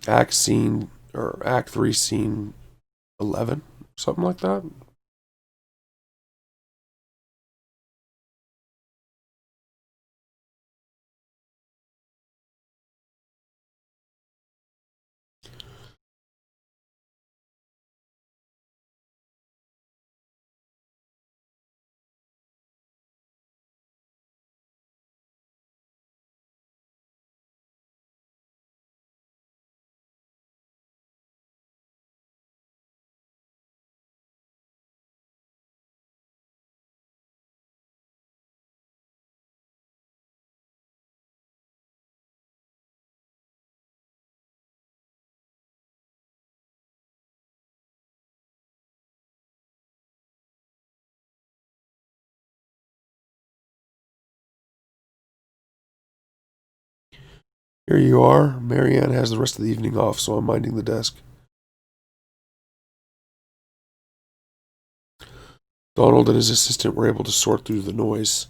Act 3 scene 11, something like that. Here you are. Marianne has the rest of the evening off, so I'm minding the desk. Donald and his assistant were able to sort through the noise.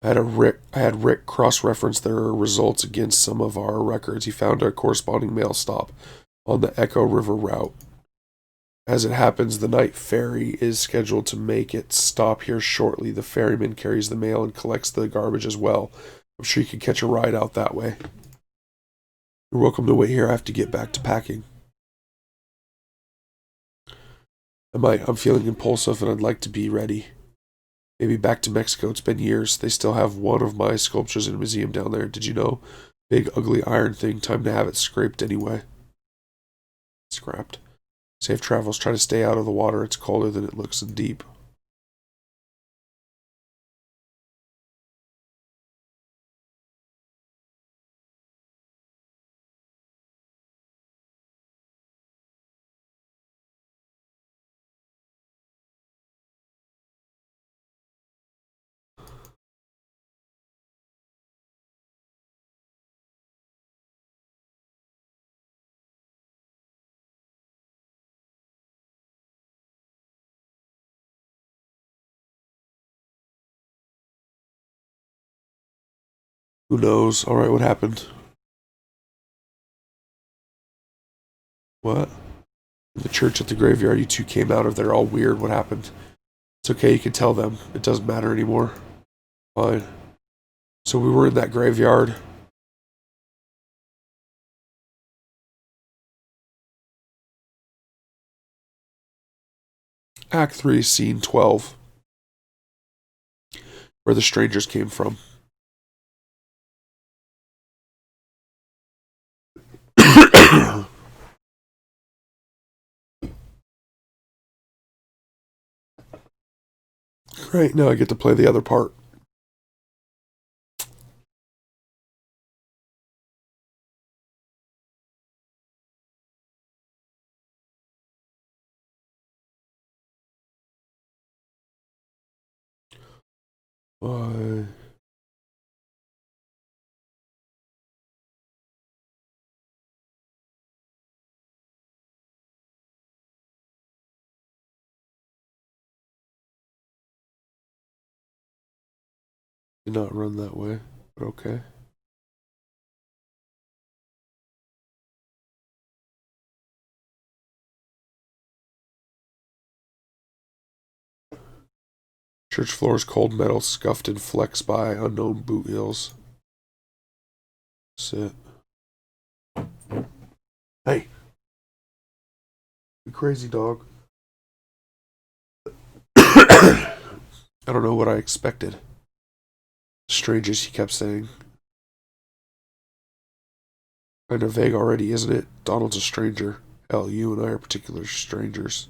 I had Rick cross-reference their results against some of our records. He found a corresponding mail stop on the Echo River route. As it happens, the night ferry is scheduled to make its stop here shortly. The ferryman carries the mail and collects the garbage as well. I'm sure you could catch a ride out that way. You're welcome to wait here. I have to get back to packing. I'm feeling impulsive and I'd like to be ready. Maybe back to Mexico. It's been years. They still have one of my sculptures in a museum down there. Did you know? Big, ugly iron thing. Time to have it scraped anyway. Scrapped. Safe travels. Try to stay out of the water. It's colder than it looks and deep. Who knows? Alright, what happened? What? In the church at the graveyard, you two came out of there all weird. What happened? It's okay, you can tell them. It doesn't matter anymore. Fine. So we were in that graveyard. Act 3, Scene 12. Where the strangers came from. Great, now I get to play the other part. Why? Did not run that way, but okay. Church floors, cold metal, scuffed and flexed by unknown boot heels. Sit. Hey, you crazy dog. I don't know what I expected. Strangers, he kept saying. Kind of vague already, isn't it? Donald's a stranger. Hell, you and I are particular strangers.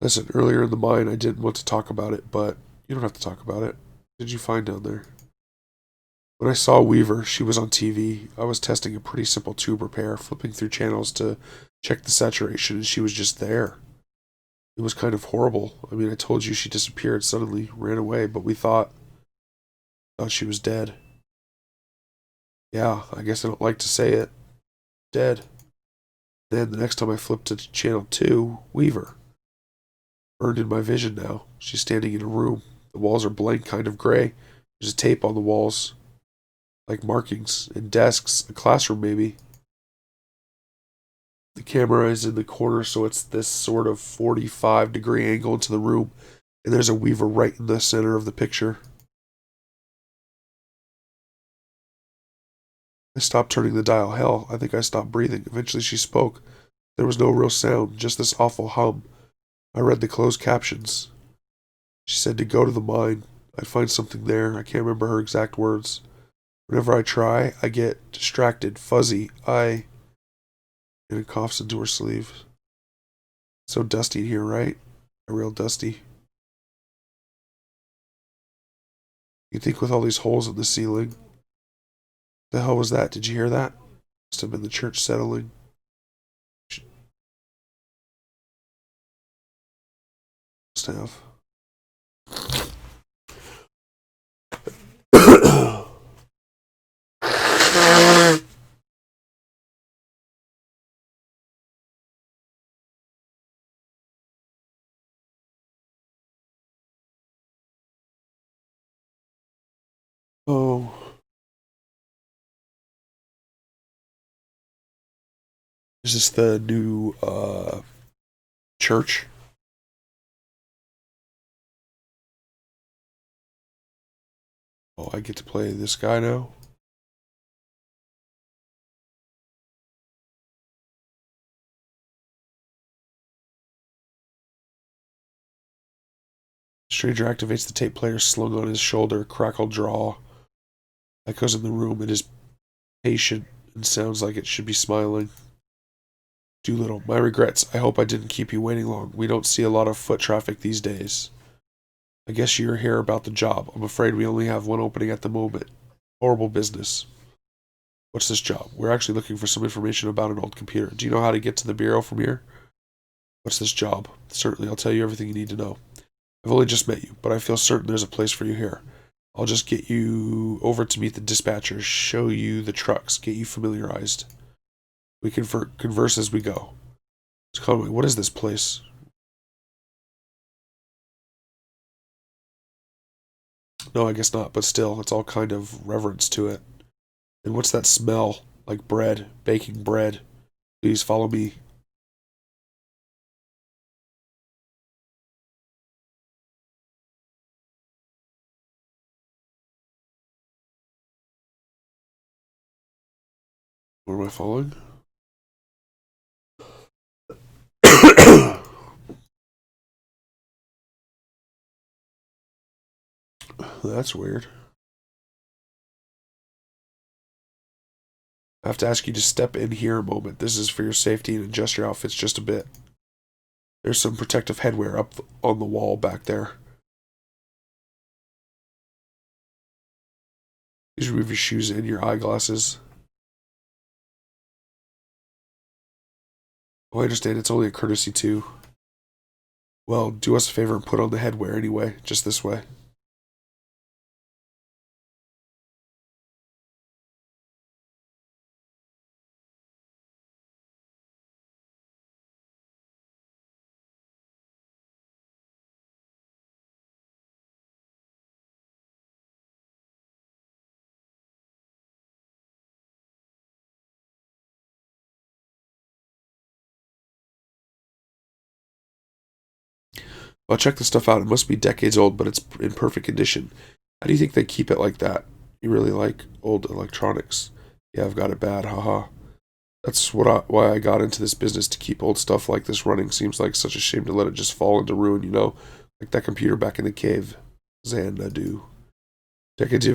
Listen, earlier in the mine, I didn't want to talk about it, but you don't have to talk about it. What did you find down there? When I saw Weaver, she was on TV. I was testing a pretty simple tube repair, flipping through channels to check the saturation, and she was just there. It was kind of horrible. I mean, I told you she disappeared suddenly, ran away, but we thought she was dead. Yeah, I guess I don't like to say it. Dead. Then the next time I flipped to channel 2, Weaver. Burned in my vision now. She's standing in a room. The walls are blank, kind of gray. There's a tape on the walls, like markings, and desks, a classroom maybe. The camera is in the corner, so it's this sort of 45-degree angle into the room, and there's a weaver right in the center of the picture. I stopped turning the dial. Hell, I think I stopped breathing. Eventually she spoke. There was no real sound, just this awful hum. I read the closed captions. She said to go to the mine. I'd find something there. I can't remember her exact words. Whenever I try, I get distracted, fuzzy. And it coughs into her sleeve. So dusty in here, right? Real dusty. You think with all these holes in the ceiling? The hell was that? Did you hear that? Must have been the church settling. Must have. Oh, is this the new church? Oh, I get to play this guy now. Stranger activates the tape player slung on his shoulder. Crackled draw echoes in the room. It is patient and sounds like it should be smiling. Doolittle, my regrets. I hope I didn't keep you waiting long. We don't see a lot of foot traffic these days. I guess you're here about the job. I'm afraid we only have one opening at the moment. Horrible business. What's this job? We're actually looking for some information about an old computer. Do you know how to get to the bureau from here? What's this job? Certainly, I'll tell you everything you need to know. I've only just met you, but I feel certain there's a place for you here. I'll just get you over to meet the dispatchers, show you the trucks, get you familiarized. We can converse as we go. Conway, what is this place? No, I guess not, but still, it's all kind of reverence to it. And what's that smell? Like bread, baking bread. Please follow me. Where am I following? That's weird. I have to ask you to step in here a moment. This is for your safety and adjust your outfits just a bit. There's some protective headwear up on the wall back there. Please remove your shoes and your eyeglasses. Oh, I understand. It's only a courtesy too. Well, do us a favor and put on the headwear anyway. Just this way. Well, check the stuff out. It must be decades old, but it's in perfect condition. How do you think they keep it like that? You really like old electronics? Yeah, I've got it bad. Haha. That's why I got into this business, to keep old stuff like this running. Seems like such a shame to let it just fall into ruin, you know? Like that computer back in the cave. Xanadu. Decades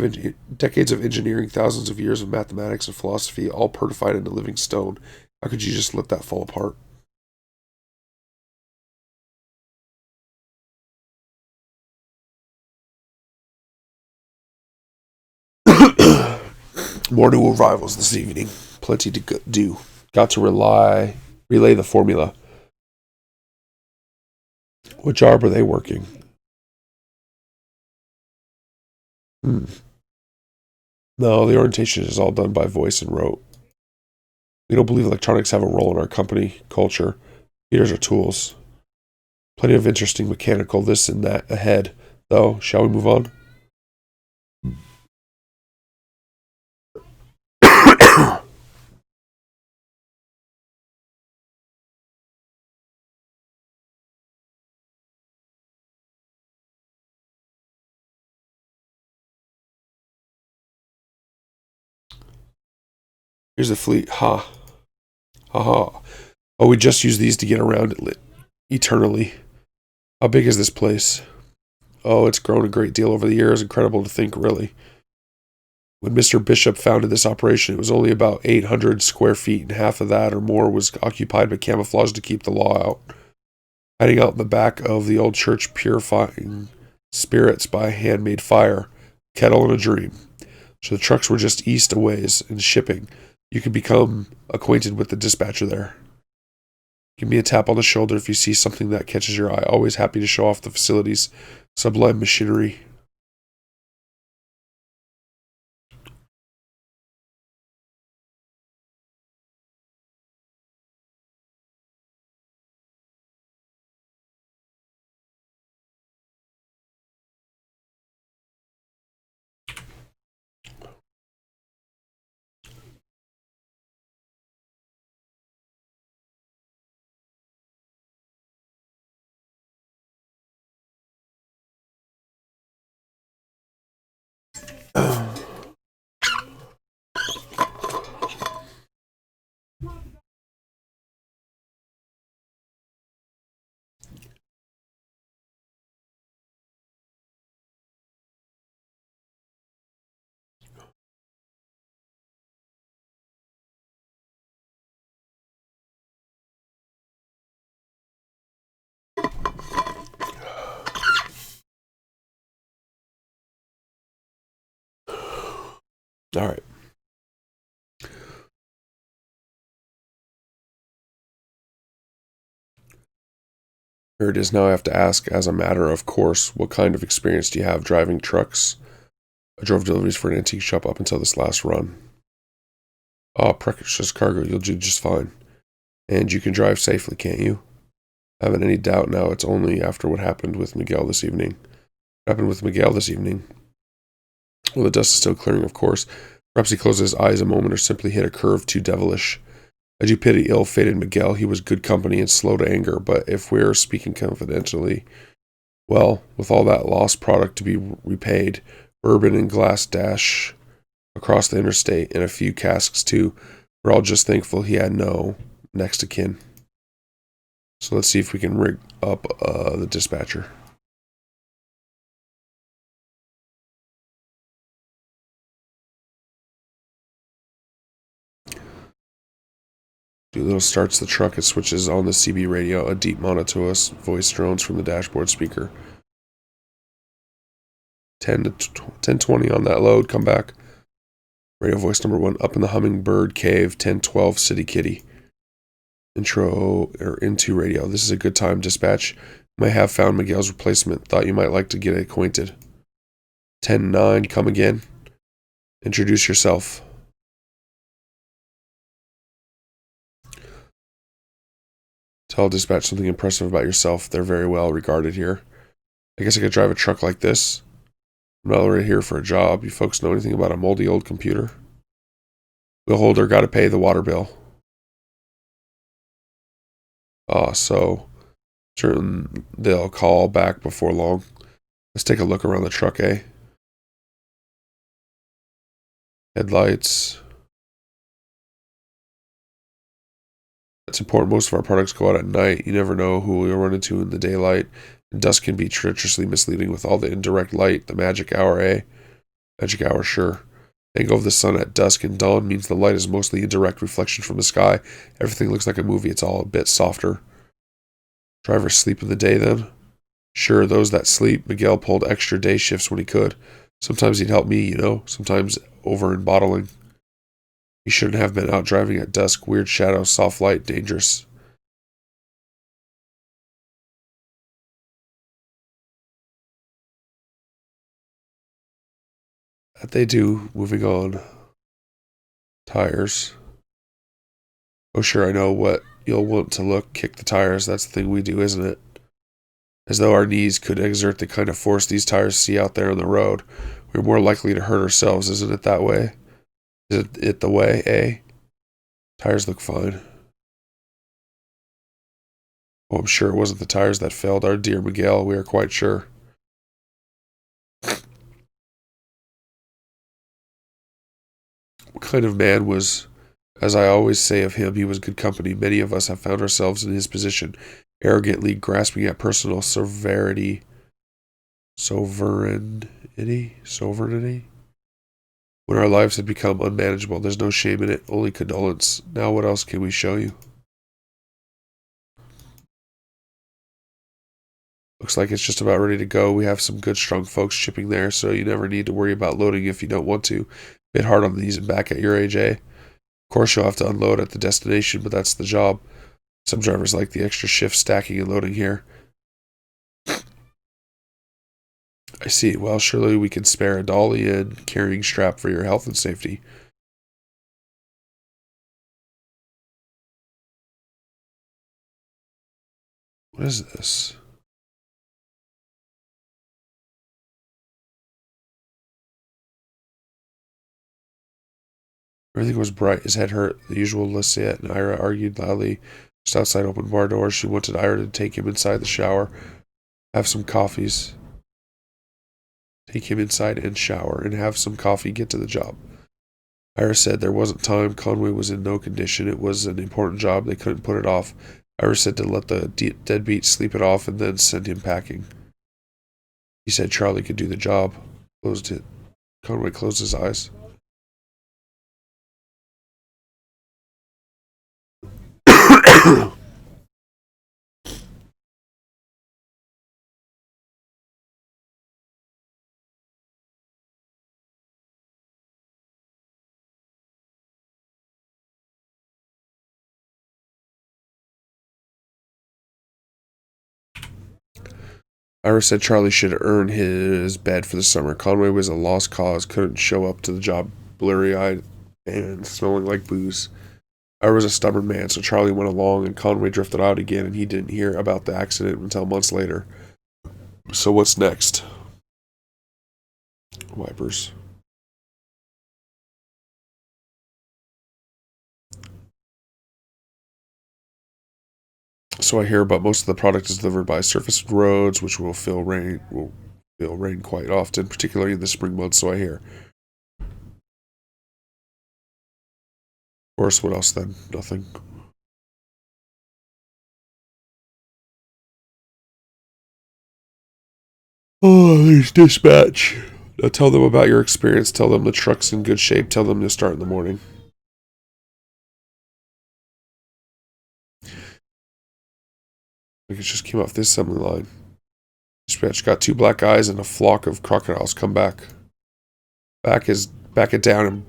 of engineering, thousands of years of mathematics and philosophy, all pertified into living stone. How could you just let that fall apart? More new arrivals this evening. Plenty to do. Got to relay the formula. What job are they working? Hmm. No, the orientation is all done by voice and rote. We don't believe electronics have a role in our company culture. Computers are tools. Plenty of interesting mechanical this and that ahead, though. Shall we move on? Here's the fleet. Ha. Ha ha. Oh, we just use these to get around it eternally. How big is this place? Oh, it's grown a great deal over the years. Incredible to think, really. When Mr. Bishop founded this operation, it was only about 800 square feet, and half of that or more was occupied by camouflage to keep the law out. Hiding out in the back of the old church, purifying spirits by handmade fire, kettle and a dream. So the trucks were just east a ways in shipping. You can become acquainted with the dispatcher there. Give me a tap on the shoulder if you see something that catches your eye. Always happy to show off the facility's sublime machinery. All right. Here it is. Now I have to ask, as a matter of course, what kind of experience do you have driving trucks? I drove deliveries for an antique shop up until this last run. Oh, precious cargo, you'll do just fine. And you can drive safely, can't you? I haven't any doubt now it's only after what happened with Miguel this evening. What happened with Miguel this evening? Well, the dust is still clearing, of course. Perhaps he closed his eyes a moment or simply hit a curve too devilish. I do pity ill-fated Miguel. He was good company and slow to anger, but if we're speaking confidentially, well, with all that lost product to be repaid, bourbon and glass dash across the interstate, and a few casks too, we're all just thankful he had no next of kin. So let's see if we can rig up the dispatcher. Doolittle starts the truck. It switches on the CB radio. A deep monotonous voice drones from the dashboard speaker. 10:20 on that load. Come back. Radio voice number 1. Up in the Hummingbird Cave. 10:12 City Kitty. Intro or into radio. This is a good time. Dispatch. May have found Miguel's replacement. Thought you might like to get acquainted. 10:09. Come again. Introduce yourself. Tell dispatch something impressive about yourself. They're very well regarded here. I guess I could drive a truck like this. I'm not already here for a job. You folks know anything about a moldy old computer? Bill holder got to pay the water bill. So certain they'll call back before long. Let's take a look around the truck, eh? Headlights. That's important. Most of our products go out at night. You never know who you'll run into in the daylight. And dusk can be treacherously misleading with all the indirect light. The magic hour, eh? Magic hour, sure. Angle of the sun at dusk and dawn means the light is mostly indirect reflection from the sky. Everything looks like a movie. It's all a bit softer. Drivers sleep in the day then? Sure, those that sleep. Miguel pulled extra day shifts when he could. Sometimes he'd help me, you know. Sometimes over in bottling. He shouldn't have been out driving at dusk. Weird shadows, soft light, dangerous. That they do. Moving on. Tires. Oh, sure, I know what you'll want to look. Kick the tires. That's the thing we do, isn't it? As though our knees could exert the kind of force these tires see out there on the road. We're more likely to hurt ourselves, isn't it that way? Is it the way, eh? Tires look fine. Oh, I'm sure it wasn't the tires that failed our dear Miguel. We are quite sure. What kind of man was As I always say of him, he was good company. Many of us have found ourselves in his position, arrogantly grasping at personal sovereignty. When our lives had become unmanageable, there's no shame in it, only condolence. Now what else can we show you? Looks like it's just about ready to go. We have some good strong folks shipping there, so you never need to worry about loading if you don't want to. Bit hard on the knees and back at your age, eh? Of course you'll have to unload at the destination, but that's the job. Some drivers like the extra shift stacking and loading here. I see. Well, surely we can spare a dolly and carrying strap for your health and safety. What is this? Everything was bright. His head hurt. The usual Lisette and Ira argued loudly. Just outside open bar doors, she wanted Ira to take him inside the shower, have some coffees. Take him inside and shower, and have some coffee, get to the job. Ira said there wasn't time. Conway was in no condition. It was an important job. They couldn't put it off. Ira said to let the deadbeat sleep it off and then send him packing. He said Charlie could do the job. Closed it. Conway closed his eyes. Ira said Charlie should earn his bed for the summer. Conway was a lost cause, couldn't show up to the job blurry-eyed and smelling like booze. Ira was a stubborn man, so Charlie went along and Conway drifted out again and he didn't hear about the accident until months later. So what's next? Wipers. So I hear about most of the product is delivered by surfaced roads, which will feel rain quite often, particularly in the spring months, so I hear. Of course, what else then? Nothing. Oh, there's dispatch. Now tell them about your experience. Tell them the truck's in good shape. Tell them to start in the morning. Like it just came off this assembly line. Dispatch got 2 black eyes and a flock of crocodiles. Come back. Back it down and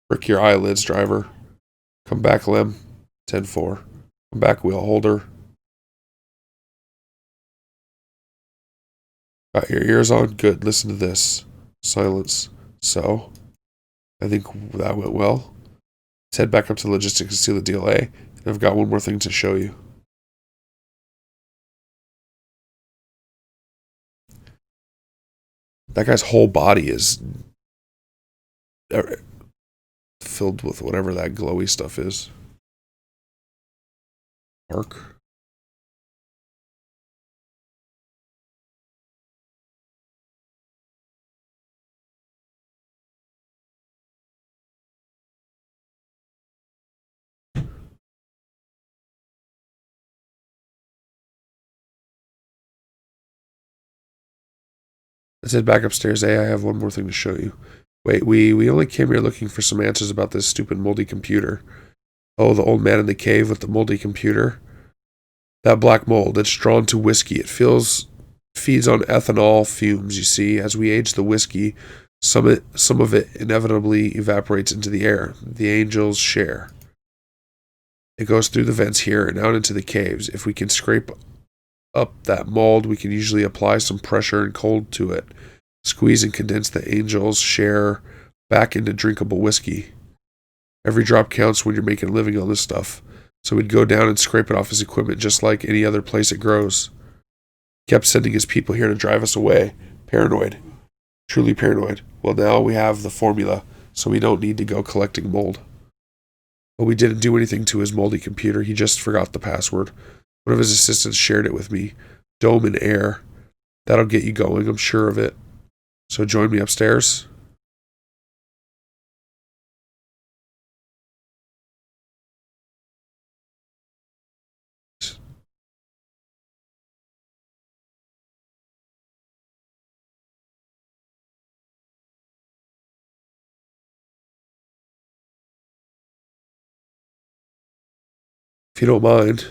brick your eyelids, driver. Come back, Lem. 10-4. Come back, wheel holder. Got your ears on? Good. Listen to this. Silence. So, I think that went well. Let's head back up to logistics and seal the deal, eh? And I've got one more thing to show you. That guy's whole body is filled with whatever that glowy stuff is. Arc. Let's head back upstairs, eh? I have one more thing to show you. Wait, we only came here looking for some answers about this stupid moldy computer. Oh, the old man in the cave with the moldy computer. That black mold, it's drawn to whiskey. It feeds on ethanol fumes, you see. As we age the whiskey, some of it inevitably evaporates into the air. The angels share. It goes through the vents here and out into the caves. If we can scrape up that mold, we can usually apply some pressure and cold to it. Squeeze and condense the angels share back into drinkable whiskey. Every drop counts when you're making a living on this stuff. So we'd go down and scrape it off his equipment just like any other place it grows. Kept sending his people here to drive us away. Paranoid. Truly paranoid. Well, now we have the formula, so we don't need to go collecting mold. But we didn't do anything to his moldy computer. He just forgot the password. One of his assistants shared it with me. Dome and air. That'll get you going, I'm sure of it. So join me upstairs. you don't mind.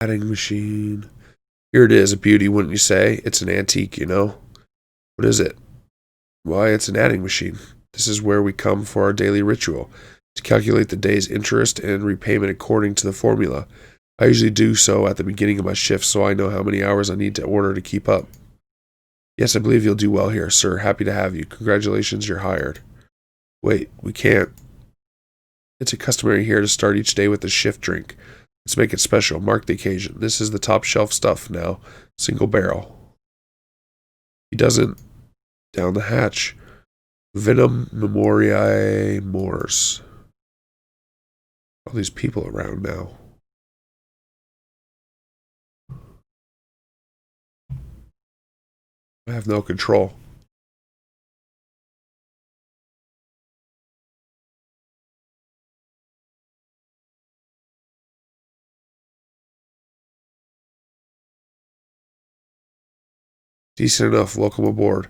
Adding machine. Here it is, a beauty, wouldn't you say? It's an antique, you know? What is it? Why, it's an adding machine. This is where we come for our daily ritual, to calculate the day's interest and repayment according to the formula. I usually do so at the beginning of my shift so I know how many hours I need to order to keep up. Yes, I believe you'll do well here, sir. Happy to have you. Congratulations, you're hired. Wait, we can't. It's a customary here to start each day with a shift drink. Let's make it special. Mark the occasion. This is the top shelf stuff now. Single barrel. He doesn't. Down the hatch. Venom Memoriae Mors. All these people around now. I have no control. Decent enough. Welcome aboard.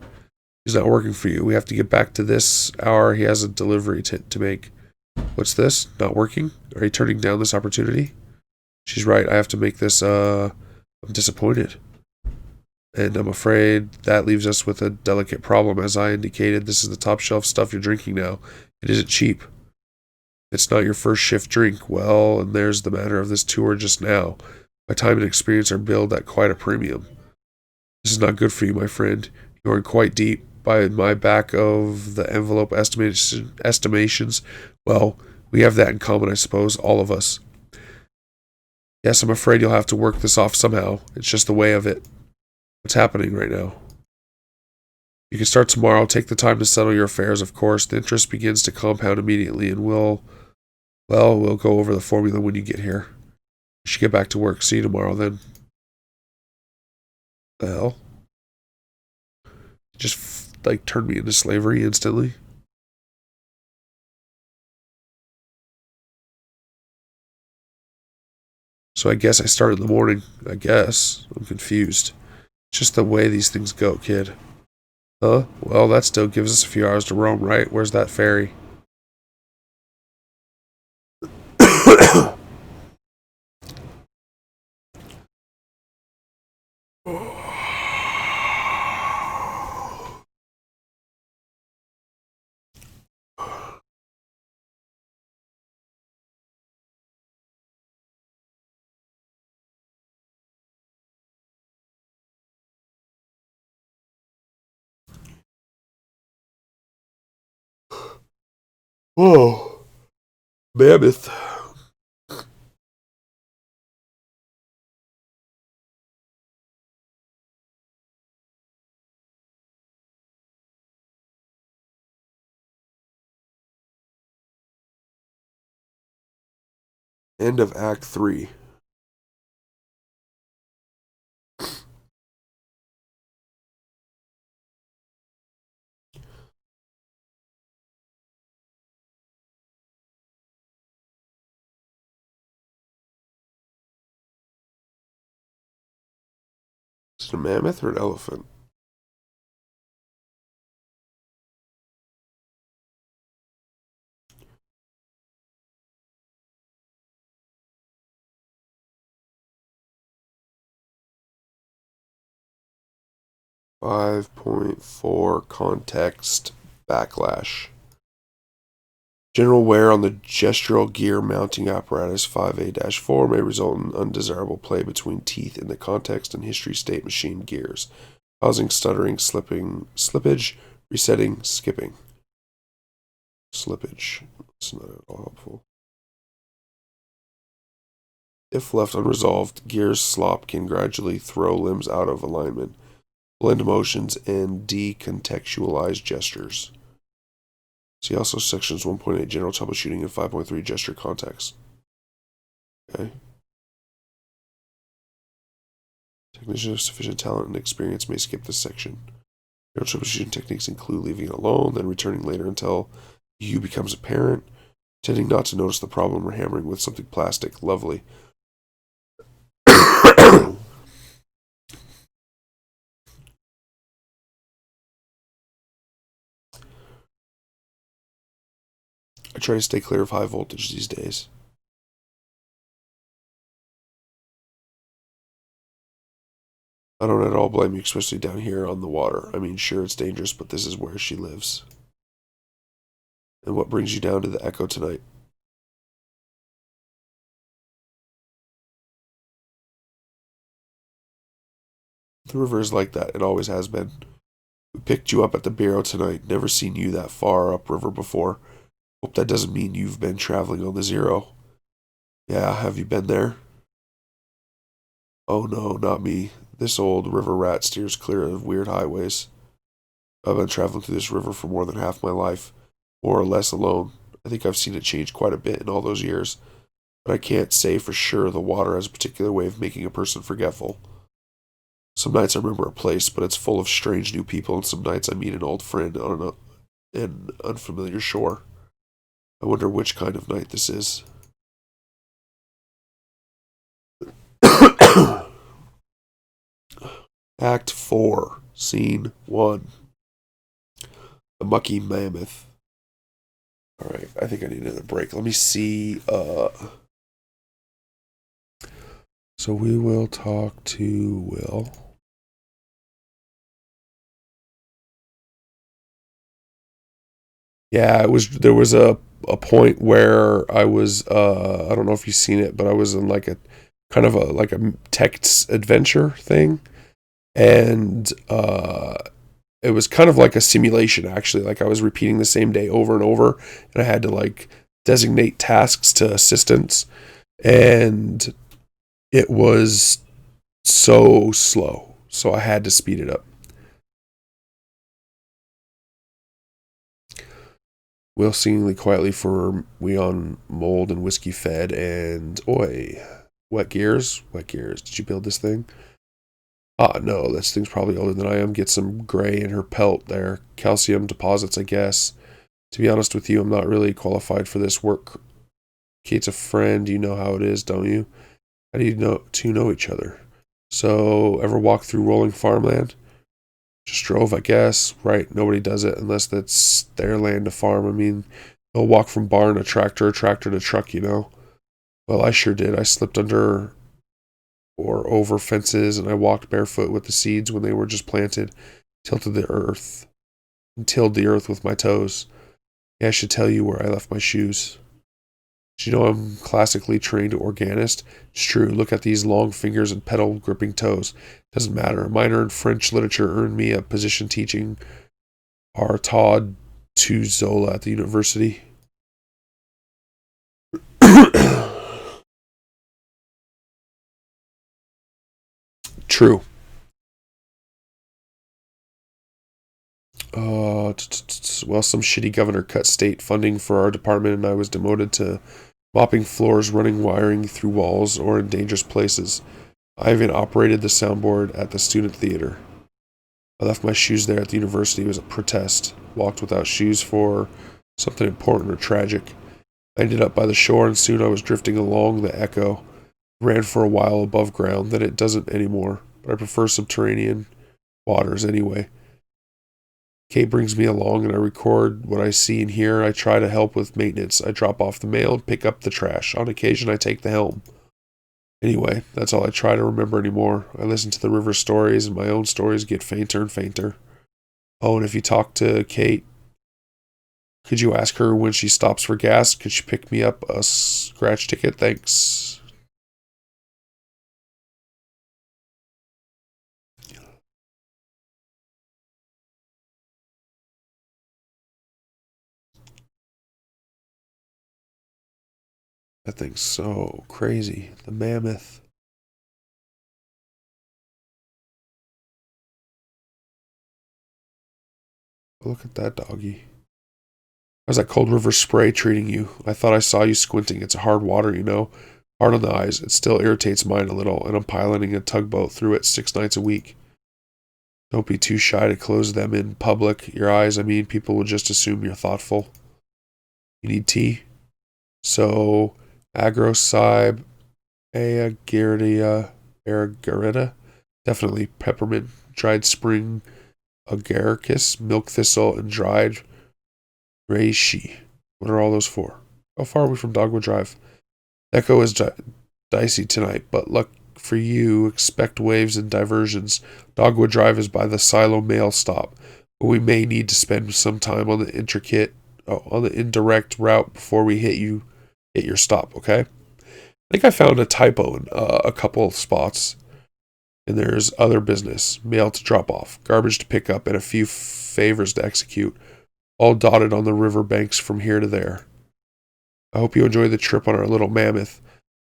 He's not working for you. We have to get back to this hour. He has a delivery to make. What's this? Not working? Are you turning down this opportunity? She's right. I have to make this, I'm disappointed. And I'm afraid that leaves us with a delicate problem. As I indicated, this is the top shelf stuff you're drinking now. It isn't cheap. It's not your first shift drink. Well, and there's the matter of this tour just now. My time and experience are billed at quite a premium. This is not good for you, my friend. You're in quite deep. By my back of the envelope estimations, well, we have that in common, I suppose, all of us. Yes, I'm afraid you'll have to work this off somehow. It's just the way of it. What's happening right now? You can start tomorrow. Take the time to settle your affairs, of course. The interest begins to compound immediately, and we'll go over the formula when you get here. You should get back to work. See you tomorrow, then. The hell? Just, like, turned me into slavery instantly. So I guess I start in the morning. I guess. I'm confused. It's just the way these things go, kid. Huh? Well, that still gives us a few hours to roam, right? Where's that ferry? Whoa. Mammoth. End of Act 3. Is it a mammoth or an elephant? .4 context backlash. General wear on the gestural gear mounting apparatus 5A-4 may result in undesirable play between teeth in the context and history state machine gears, causing stuttering, slippage, resetting, skipping. Slippage. That's not at all helpful. If left unresolved, gears slop can gradually throw limbs out of alignment, blend motions, and decontextualize gestures. See also sections 1.8 general troubleshooting and 5.3 gesture context. Okay. Technicians of sufficient talent and experience may skip this section. Your troubleshooting techniques include leaving it alone, then returning later until you becomes apparent, tending not to notice the problem or hammering with something plastic. Lovely. I try to stay clear of high voltage these days. I don't at all blame you, especially down here on the water. I mean, sure, it's dangerous, but this is where she lives. And what brings you down to the Echo tonight? The river is like that. It always has been. We picked you up at the Barrow tonight. Never seen you that far upriver before. Hope that doesn't mean you've been traveling on the Zero. Yeah, have you been there? Oh no, not me. This old river rat steers clear of weird highways. I've been traveling through this river for more than half my life, more or less alone. I think I've seen it change quite a bit in all those years, but I can't say for sure the water has a particular way of making a person forgetful. Some nights I remember a place, but it's full of strange new people, and some nights I meet an old friend on an unfamiliar shore. I wonder which kind of night this is. Act 4, Scene 1. The Mucky Mammoth. Alright, I think I need another break. Let me see. So we will talk to Will. Yeah, there was a point where I was I don't know if you've seen it, but I was in like a kind of a text adventure thing, and it was kind of like a simulation actually. Like I was repeating the same day over and over, and I had to like designate tasks to assistants, and it was so slow, so I had to speed it up. Will seemingly quietly for we on mold and whiskey fed and oi. Wet gears? Wet gears. Did you build this thing? Ah, no, this thing's probably older than I am. Get some gray in her pelt there. Calcium deposits, I guess. To be honest with you, I'm not really qualified for this work. Kate's a friend. You know how it is, don't you? How do you know two know each other? So, ever walk through rolling farmland? Just drove, I guess. Right, nobody does it unless that's their land to farm. I mean, they'll walk from barn to tractor to truck, you know? Well, I sure did. I slipped under or over fences, and I walked barefoot with the seeds when they were just planted, tilted the earth, and tilled the earth with my toes. Yeah, I should tell you where I left my shoes. Do you know I'm classically trained organist? It's true. Look at these long fingers and pedal gripping toes. Doesn't matter. A minor in French literature earned me a position teaching Artaud to Zola at the university. True. Well, some shitty governor cut state funding for our department, and I was demoted to mopping floors, running wiring through walls, or in dangerous places. I even operated the soundboard at the student theater. I left my shoes there at the university. It was a protest. Walked without shoes for something important or tragic. I ended up by the shore, and soon I was drifting along the Echo. Ran for a while above ground, then it doesn't anymore. But I prefer subterranean waters anyway. Kate brings me along, and I record what I see and hear. I try to help with maintenance. I drop off the mail and pick up the trash. On occasion, I take the helm. Anyway, that's all I try to remember anymore. I listen to the river stories, and my own stories get fainter and fainter. Oh, and if you talk to Kate, could you ask her when she stops for gas? Could she pick me up a scratch ticket? Thanks. That thing's so crazy. The mammoth. Look at that doggy. How's that cold river spray treating you? I thought I saw you squinting. It's hard water, you know. Hard on the eyes. It still irritates mine a little, and I'm piloting a tugboat through it 6 nights a week. Don't be too shy to close them in public. Your eyes, I mean, people will just assume you're thoughtful. You need tea? So, Agrocybe, Agarita, definitely peppermint, dried spring agaricus, milk thistle, and dried reishi. What are all those for? How far are we from Dogwood Drive? Echo is dicey tonight, but luck for you, expect waves and diversions. Dogwood Drive is by the Silo Mail stop, but we may need to spend some time on the indirect route before we hit your stop. Okay. I think I found a typo in a couple of spots, and there's other business, mail to drop off, garbage to pick up, and a few favors to execute, all dotted on the river banks from here to there. I hope you enjoy the trip on our little mammoth.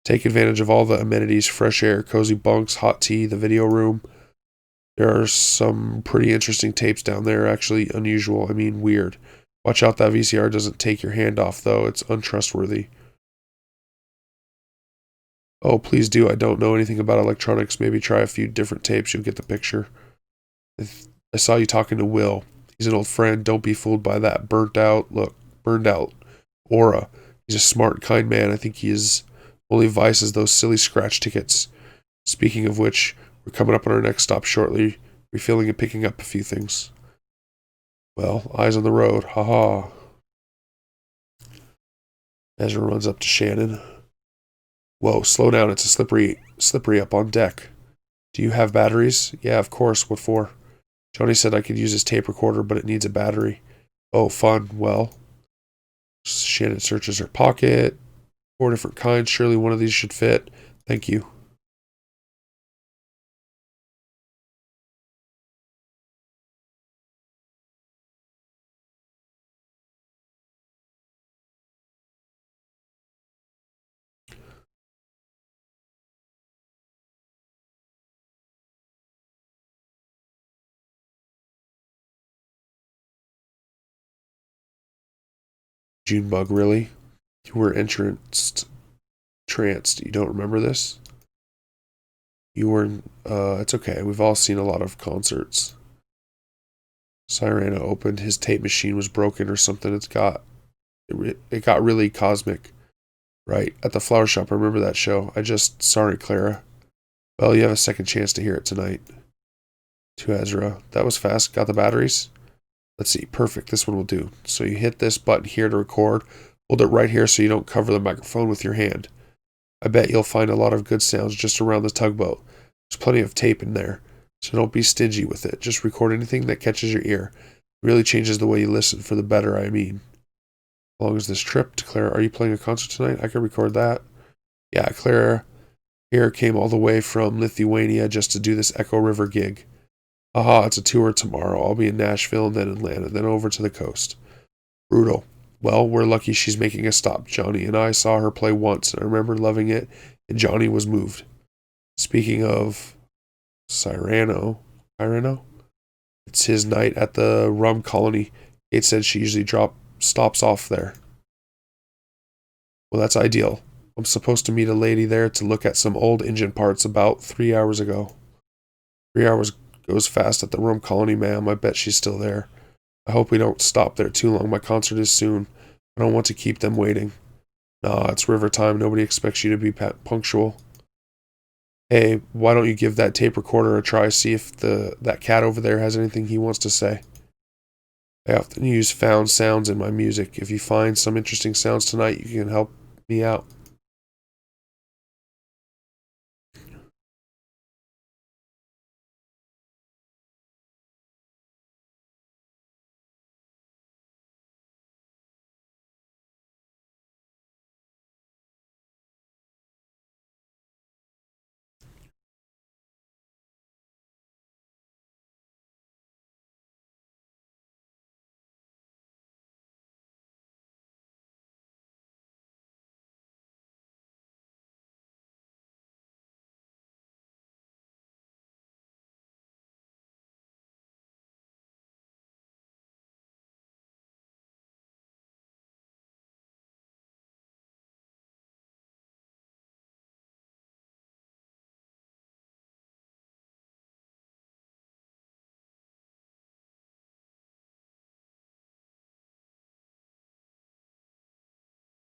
Take advantage of all the amenities, fresh air, cozy bunks, hot tea, the video room. There are some pretty interesting tapes down there, actually unusual, I mean weird. Watch out that VCR doesn't take your hand off, though. It's untrustworthy. Oh, please do. I don't know anything about electronics. Maybe try a few different tapes. You'll get the picture. I saw you talking to Will. He's an old friend. Don't be fooled by that burned out aura. He's a smart, kind man. I think his only vice is those silly scratch tickets. Speaking of which, we're coming up on our next stop shortly, refilling and picking up a few things. Well, eyes on the road. Haha. Ezra runs up to Shannon. Whoa, slow down. It's a slippery up on deck. Do you have batteries? Yeah, of course. What for? Johnny said I could use his tape recorder, but it needs a battery. Oh, fun. Well, Shannon searches her pocket. 4 different kinds. Surely one of these should fit. Thank you. Junebug, really? You were tranced. You don't remember this? You were, it's okay. We've all seen a lot of concerts. Cyrano opened. His tape machine was broken or something. It got really cosmic. Right, at the flower shop. I remember that show. Sorry, Clara. Well, you have a second chance to hear it tonight. To Ezra. That was fast. Got the batteries? Let's see. Perfect. This one will do. So you hit this button here to record. Hold it right here so you don't cover the microphone with your hand. I bet you'll find a lot of good sounds just around the tugboat. There's plenty of tape in there, so don't be stingy with it. Just record anything that catches your ear. It really changes the way you listen, for the better, I mean. How long is this trip? To Clara, are you playing a concert tonight? I can record that. Yeah, Clara here came all the way from Lithuania just to do this Echo River gig. Aha, it's a tour tomorrow. I'll be in Nashville and then Atlanta, then over to the coast. Brutal. Well, we're lucky she's making a stop. Johnny and I saw her play once, and I remember loving it, and Johnny was moved. Speaking of Cyrano, it's his night at the rum colony. Kate said she usually stops off there. Well, that's ideal. I'm supposed to meet a lady there to look at some old engine parts about 3 hours ago. 3 hours goes fast at the rum colony, ma'am. I bet she's still there. I hope we don't stop there too long. My concert is soon. I don't want to keep them waiting. Nah, it's river time. Nobody expects you to be punctual. Hey, why don't you give that tape recorder a try? See if that cat over there has anything he wants to say. I often use found sounds in my music. If you find some interesting sounds tonight, you can help me out.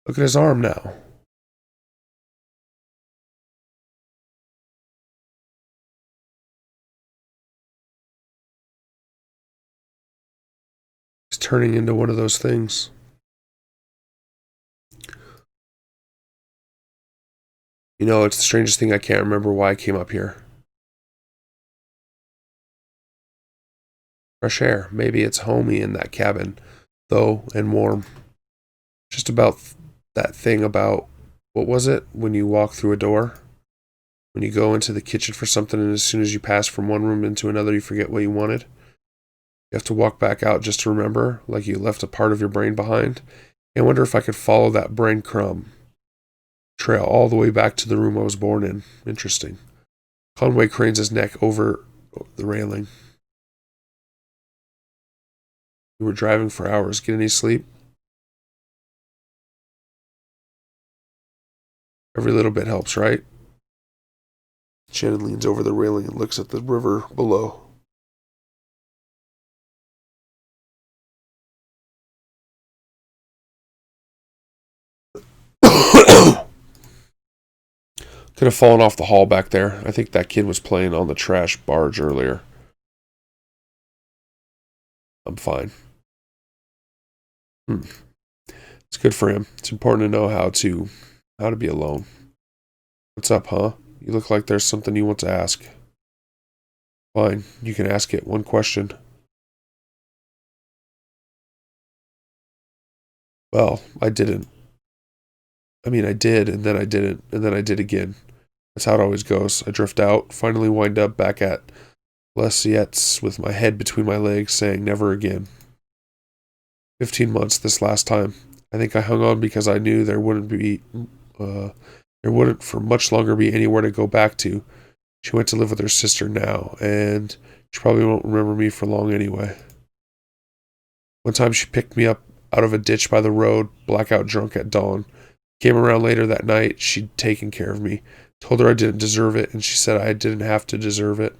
Look at his arm now. He's turning into one of those things. You know, it's the strangest thing. I can't remember why I came up here. Fresh air. Maybe it's homey in that cabin, though, and warm. Just about that thing about, what was it, when you walk through a door? When you go into the kitchen for something, and as soon as you pass from one room into another, you forget what you wanted? You have to walk back out just to remember, like you left a part of your brain behind. I wonder if I could follow that brain trail all the way back to the room I was born in. Interesting. Conway cranes his neck over the railing. We were driving for hours. Get any sleep? Every little bit helps, right? Shannon leans over the railing and looks at the river below. Could have fallen off the hall back there. I think that kid was playing on the trash barge earlier. I'm fine. It's good for him. It's important to know how to be alone. What's up, huh? You look like there's something you want to ask. Fine, you can ask it. One question. Well, I didn't. I did, and then I didn't, and then I did again. That's how it always goes. I drift out, finally wind up back at Les Yeats with my head between my legs, saying never again. 15 months this last time. I think I hung on because I knew there wouldn't for much longer be anywhere to go back to. She went to live with her sister now, and she probably won't remember me for long anyway. One time she picked me up out of a ditch by the road, blackout drunk at dawn. Came around later that night. She'd taken care of me. Told her I didn't deserve it, and she said I didn't have to deserve it.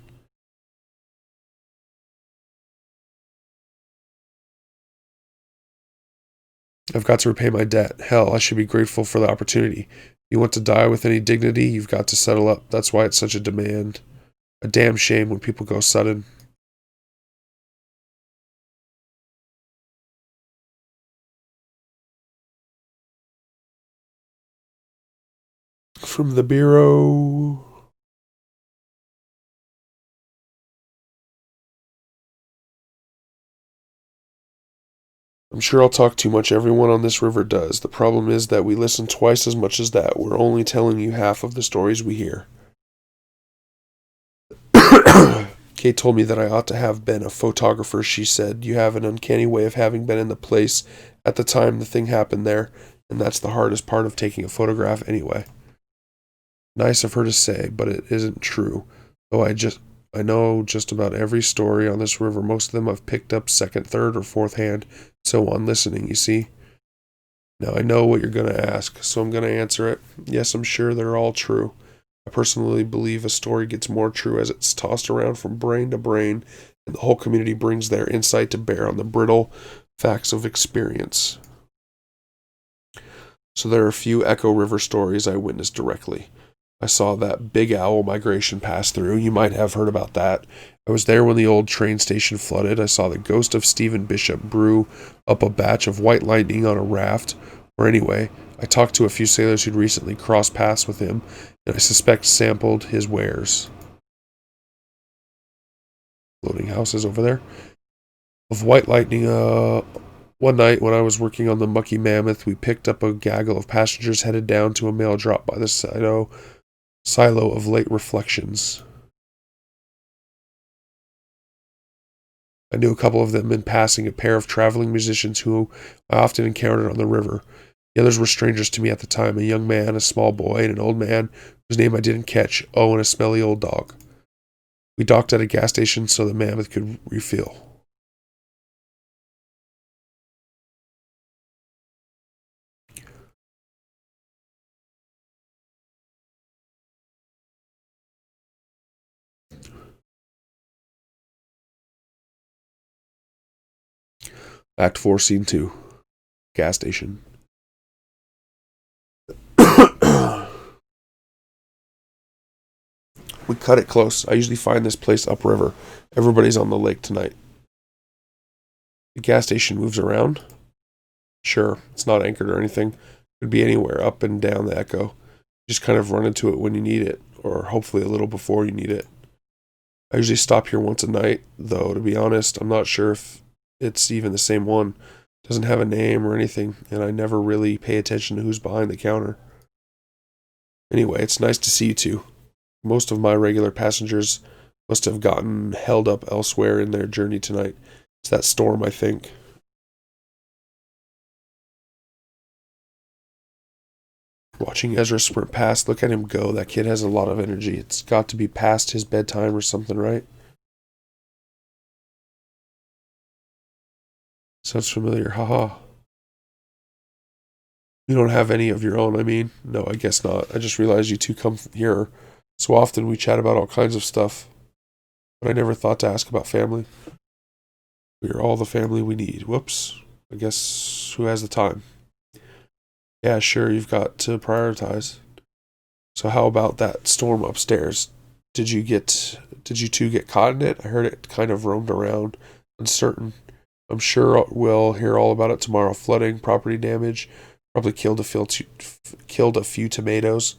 I've got to repay my debt. Hell, I should be grateful for the opportunity. You want to die with any dignity, you've got to settle up. That's why it's such a demand. A damn shame when people go sudden. From the Bureau. I'm sure I'll talk too much. Everyone on this river does. The problem is that we listen twice as much as that. We're only telling you half of the stories we hear. Kate told me that I ought to have been a photographer. She said, you have an uncanny way of having been in the place at the time the thing happened there, and that's the hardest part of taking a photograph anyway. Nice of her to say, but it isn't true. Though I know just about every story on this river. Most of them I've picked up second, third, or fourth hand, so on listening, you see. Now I know what you're going to ask, so I'm going to answer it. Yes, I'm sure they're all true. I personally believe a story gets more true as it's tossed around from brain to brain, and the whole community brings their insight to bear on the brittle facts of experience. So there are a few Echo River stories I witnessed directly. I saw that big owl migration pass through. You might have heard about that. I was there when the old train station flooded. I saw the ghost of Stephen Bishop brew up a batch of white lightning on a raft. Or anyway, I talked to a few sailors who'd recently crossed paths with him, and I suspect sampled his wares. Loading houses over there. Of white lightning, one night when I was working on the Mucky Mammoth, we picked up a gaggle of passengers headed down to a mail drop by the silo of late reflections. I knew a couple of them in passing, a pair of traveling musicians who I often encountered on the river. The others were strangers to me at the time, a young man, a small boy, and an old man whose name I didn't catch. Oh, and a smelly old dog. We docked at a gas station so the Mammoth could refill. Act 4, Scene 2. Gas station. We cut it close. I usually find this place upriver. Everybody's on the lake tonight. The gas station moves around. Sure, it's not anchored or anything. Could be anywhere up and down the Echo. Just kind of run into it when you need it, or hopefully a little before you need it. I usually stop here once a night, though, to be honest, I'm not sure if it's even the same one. It doesn't have a name or anything, and I never really pay attention to who's behind the counter. Anyway, it's nice to see you two. Most of my regular passengers must have gotten held up elsewhere in their journey tonight. It's that storm, I think. Watching Ezra sprint past, look at him go. That kid has a lot of energy. It's got to be past his bedtime or something, right? Sounds familiar, haha. You don't have any of your own, I mean? No, I guess not. I just realized you two come here so often we chat about all kinds of stuff. But I never thought to ask about family. We are all the family we need. Whoops. I guess who has the time? Yeah, sure, you've got to prioritize. So how about that storm upstairs? Did you two get caught in it? I heard it kind of roamed around, uncertain. I'm sure we'll hear all about it tomorrow. Flooding, property damage, probably killed a few tomatoes.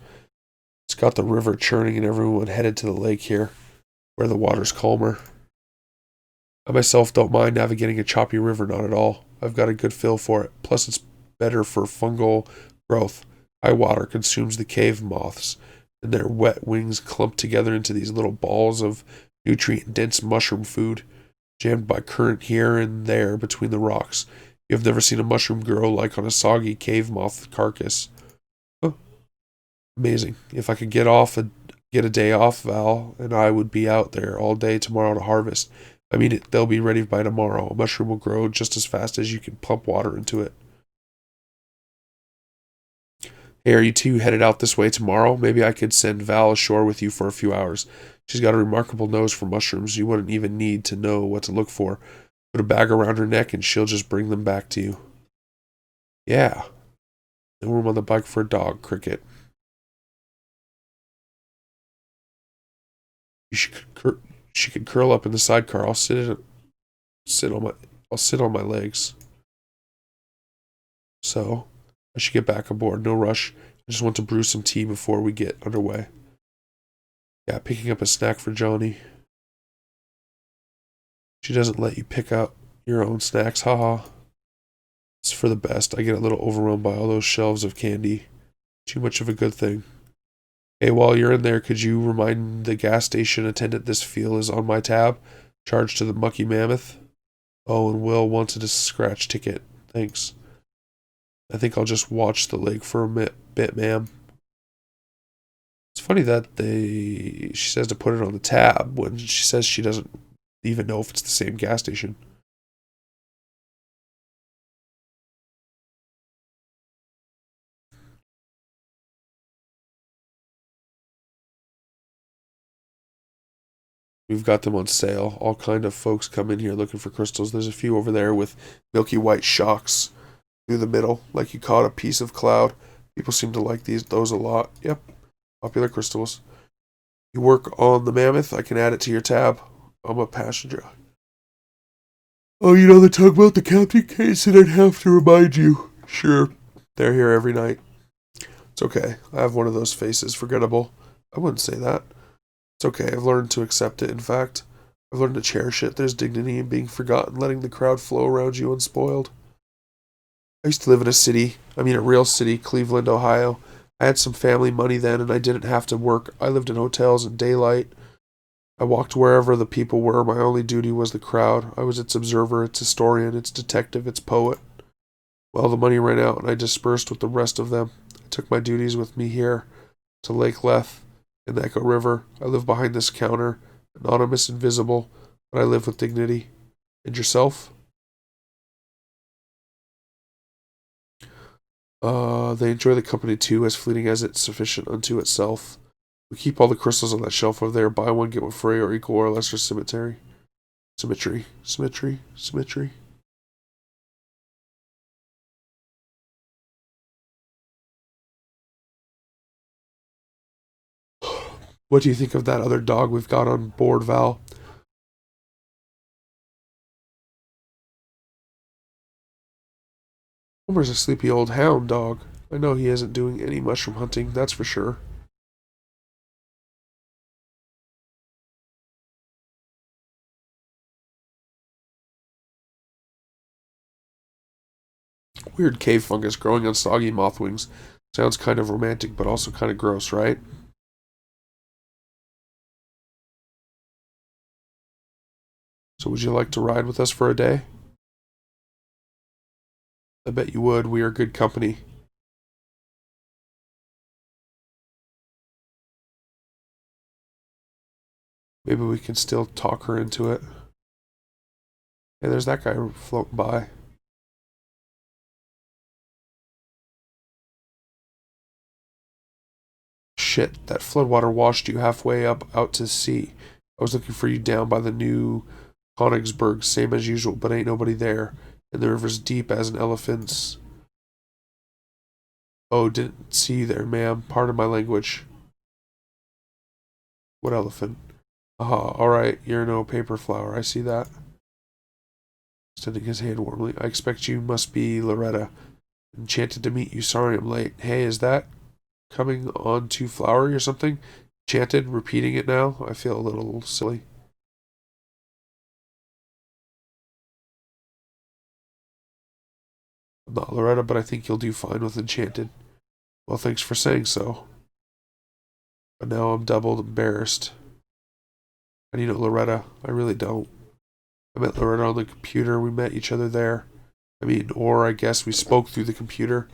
It's got the river churning and everyone headed to the lake here, where the water's calmer. I myself don't mind navigating a choppy river, not at all. I've got a good feel for it. Plus, it's better for fungal growth. High water consumes the cave moths, and their wet wings clump together into these little balls of nutrient-dense mushroom food, jammed by current here and there between the rocks. You've never seen a mushroom grow like on a soggy cave moth carcass. Huh. Amazing. If I could get a day off, Val and I would be out there all day tomorrow to harvest. I mean, they'll be ready by tomorrow. A mushroom will grow just as fast as you can pump water into it. Hey, are you two headed out this way tomorrow? Maybe I could send Val ashore with you for a few hours. She's got a remarkable nose for mushrooms. You wouldn't even need to know what to look for. Put a bag around her neck and she'll just bring them back to you. Yeah. No room on the bike for a dog, Cricket. She could curl up in the sidecar. Sit on my I'll sit on my legs. So, I should get back aboard. No rush. I just want to brew some tea before we get underway. Yeah, picking up a snack for Johnny. She doesn't let you pick out your own snacks. Haha. It's for the best. I get a little overwhelmed by all those shelves of candy. Too much of a good thing. Hey, while you're in there, could you remind the gas station attendant this fuel is on my tab? Charged to the Mucky Mammoth? Oh, and Will wanted a scratch ticket. Thanks. I think I'll just watch the lake for a bit, ma'am. It's funny that she says to put it on the tab when she says she doesn't even know if it's the same gas station. We've got them on sale. All kind of folks come in here looking for crystals. There's a few over there with milky white shocks through the middle, like you caught a piece of cloud. People seem to like those a lot. Yep, popular crystals. You work on the Mammoth? I can add it to your tab. I'm a passenger. Oh, you know the tugboat, the captain came, so I'd have to remind you. Sure, they're here every night. It's okay. I have one of those faces. Forgettable. I wouldn't say that. It's okay. I've learned to accept it. In fact, I've learned to cherish it. There's dignity in being forgotten, letting the crowd flow around you unspoiled. I used to live in a real city, Cleveland, Ohio. I had some family money then, and I didn't have to work. I lived in hotels in daylight. I walked wherever the people were. My only duty was the crowd. I was its observer, its historian, its detective, its poet. Well, the money ran out, and I dispersed with the rest of them. I took my duties with me here, to Lake Leth, in the Echo River. I live behind this counter, anonymous and visible, but I live with dignity. And yourself? They enjoy the company too, as fleeting as it's sufficient unto itself. We keep all the crystals on that shelf over there. Buy one, get one free, or equal or lesser symmetry. Symmetry, symmetry, symmetry. What do you think of that other dog we've got on board, Val? Homer's a sleepy old hound dog. I know he isn't doing any mushroom hunting, that's for sure. Weird cave fungus growing on soggy moth wings. Sounds kind of romantic, but also kind of gross, right? So would you like to ride with us for a day? I bet you would. We are good company. Maybe we can still talk her into it. Hey, there's that guy floating by. Shit, that floodwater washed you halfway up out to sea. I was looking for you down by the new Konigsberg, same as usual, but ain't nobody there. And the river's deep as an elephant's. Oh, didn't see you there, ma'am. Pardon my language. What elephant? Aha, alright, you're no paper flower, I see that. Extending his hand warmly. I expect you must be Loretta. Enchanted to meet you. Sorry I'm late. Hey, is that coming on too flowery or something? Enchanted, repeating it now? I feel a little silly. I'm not Loretta, but I think you'll do fine with Enchanted. Well, thanks for saying so. But now I'm doubled embarrassed. How do you know Loretta? I really don't. I met Loretta on the computer. We met each other there. I mean, or I guess we spoke through the computer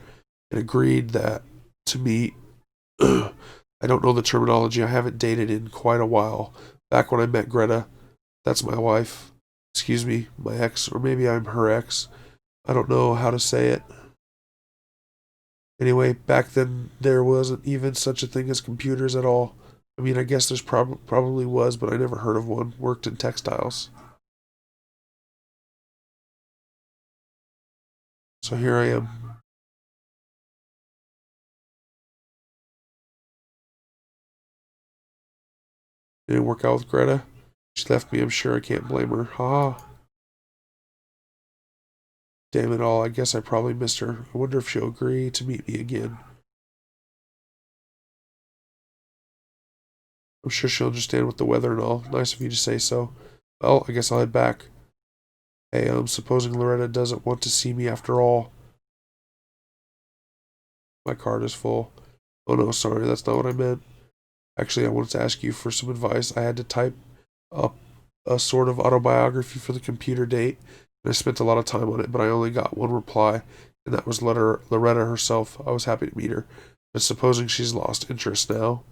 and agreed that to meet. I don't know the terminology. I haven't dated in quite a while. Back when I met Greta, that's my wife. Excuse me, my ex, or maybe I'm her ex. I don't know how to say it. Anyway, back then there wasn't even such a thing as computers at all. I mean, I guess there's probably was, but I never heard of one. Worked in textiles. So here I am. Didn't work out with Greta. She left me, I'm sure I can't blame her. Ha ha. Damn it all, I guess I probably missed her. I wonder if she'll agree to meet me again. I'm sure she'll understand with the weather and all. Nice of you to say so. Well, I guess I'll head back. Hey, supposing Loretta doesn't want to see me after all. My card is full. Oh no, sorry, that's not what I meant. Actually, I wanted to ask you for some advice. I had to type up a sort of autobiography for the computer date, and I spent a lot of time on it, but I only got one reply, and that was Loretta herself. I was happy to meet her, but supposing she's lost interest now,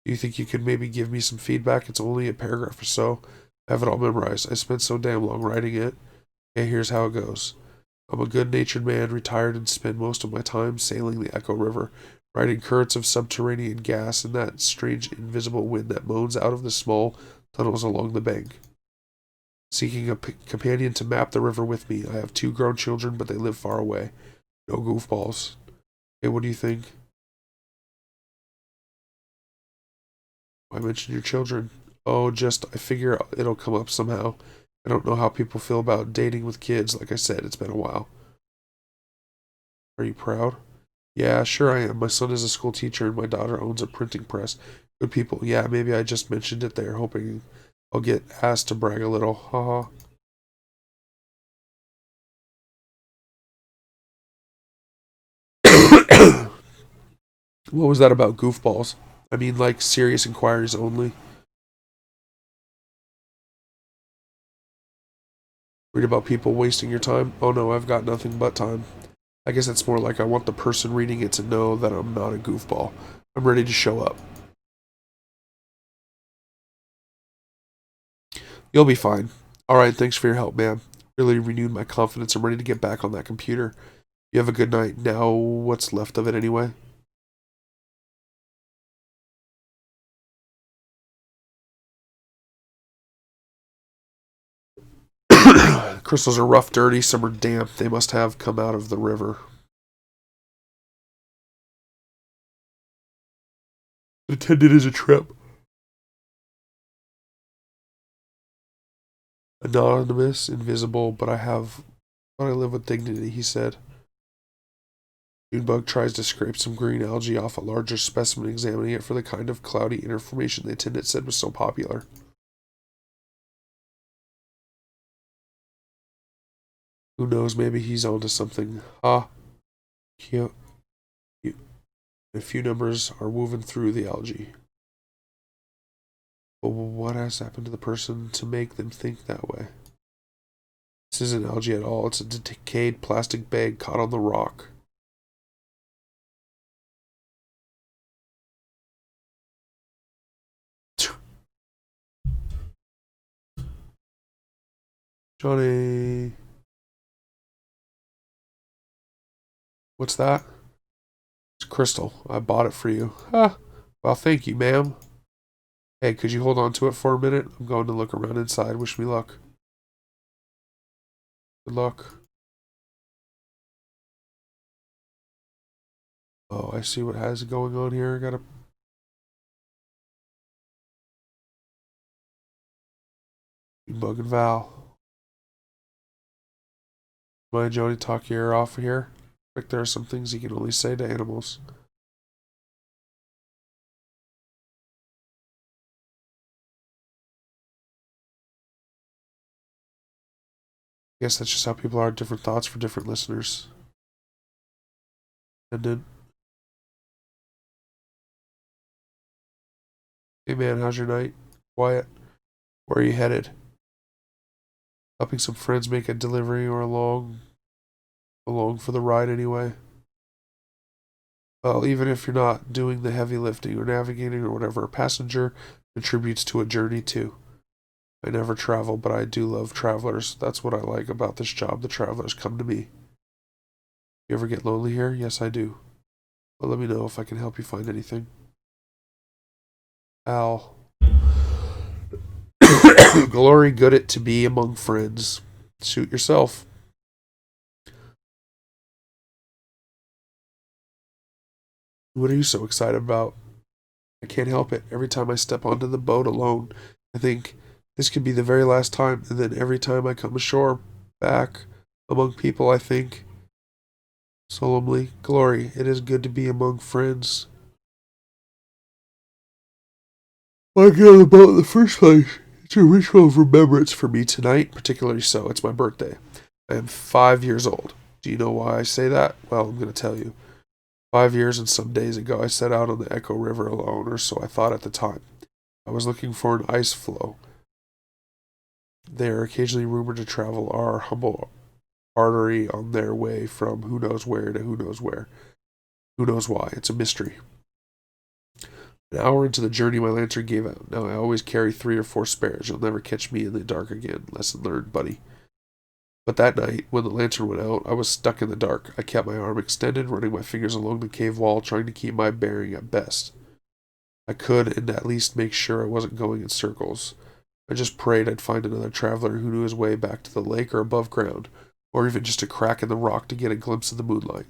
do you think you could maybe give me some feedback? It's only a paragraph or so. I have it all memorized. I spent so damn long writing it. Okay, here's how it goes. I'm a good-natured man, retired, and spend most of my time sailing the Echo River, riding currents of subterranean gas and that strange invisible wind that moans out of the small tunnels along the bank. Seeking a companion to map the river with me. I have two grown children, but they live far away. No goofballs. Hey, what do you think? I mentioned your children. Oh, just, I figure it'll come up somehow. I don't know how people feel about dating with kids. Like I said, it's been a while. Are you proud? Yeah, sure I am. My son is a school teacher and my daughter owns a printing press. Good people. Yeah, maybe I just mentioned it there, hoping I'll get asked to brag a little. Haha. What was that about goofballs? I mean, like serious inquiries only. Read about people wasting your time? Oh no, I've got nothing but time. I guess it's more like I want the person reading it to know that I'm not a goofball. I'm ready to show up. You'll be fine. Alright, thanks for your help, man. Really renewed my confidence. I'm ready to get back on that computer. You have a good night. Now, what's left of it anyway? Crystals are rough, dirty, some are damp. They must have come out of the river. Intended as a trip. Anonymous, invisible, but I live with dignity, he said. Junebug tries to scrape some green algae off a larger specimen, examining it for the kind of cloudy information the attendant said was so popular. Who knows, maybe he's onto something. Ah, cute. A few numbers are woven through the algae. But what has happened to the person to make them think that way? This isn't algae at all. It's a decayed plastic bag caught on the rock. Johnny. What's that? It's crystal. I bought it for you. Ah, well, thank you, ma'am. Hey, could you hold on to it for a minute? I'm going to look around inside. Wish me luck. Good luck. Oh, I see what has going on here. I gotta. Bug and Val. Mind Jody talk your ear off here? Like there are some things you can only say to animals. I guess that's just how people are. Different thoughts for different listeners. And then, hey man, how's your night? Quiet. Where are you headed? Helping some friends make a delivery or along for the ride anyway. Well, even if you're not doing the heavy lifting or navigating or whatever, a passenger contributes to a journey too. I never travel, but I do love travelers. That's what I like about this job. The travelers come to me. You ever get lonely here? Yes, I do. But let me know if I can help you find anything. Al. Glory good it to be among friends. Suit yourself. What are you so excited about? I can't help it. Every time I step onto the boat alone, I think this could be the very last time. And then every time I come ashore back among people, I think solemnly, Glory, it is good to be among friends. Why get on the boat in the first place? It's a ritual of remembrance for me tonight, particularly so. It's my birthday. I am 5 years old. Do you know why I say that? Well, I'm going to tell you. 5 years and some days ago, I set out on the Echo River alone, or so I thought at the time. I was looking for an ice floe. They are occasionally rumored to travel our humble artery on their way from who knows where to who knows where. Who knows why? It's a mystery. An hour into the journey, my lantern gave out. Now I always carry 3 or 4 spares. You'll never catch me in the dark again. Lesson learned, buddy. But that night, when the lantern went out, I was stuck in the dark. I kept my arm extended, running my fingers along the cave wall, trying to keep my bearing at best. I could, and at least make sure I wasn't going in circles. I just prayed I'd find another traveler who knew his way back to the lake or above ground, or even just a crack in the rock to get a glimpse of the moonlight.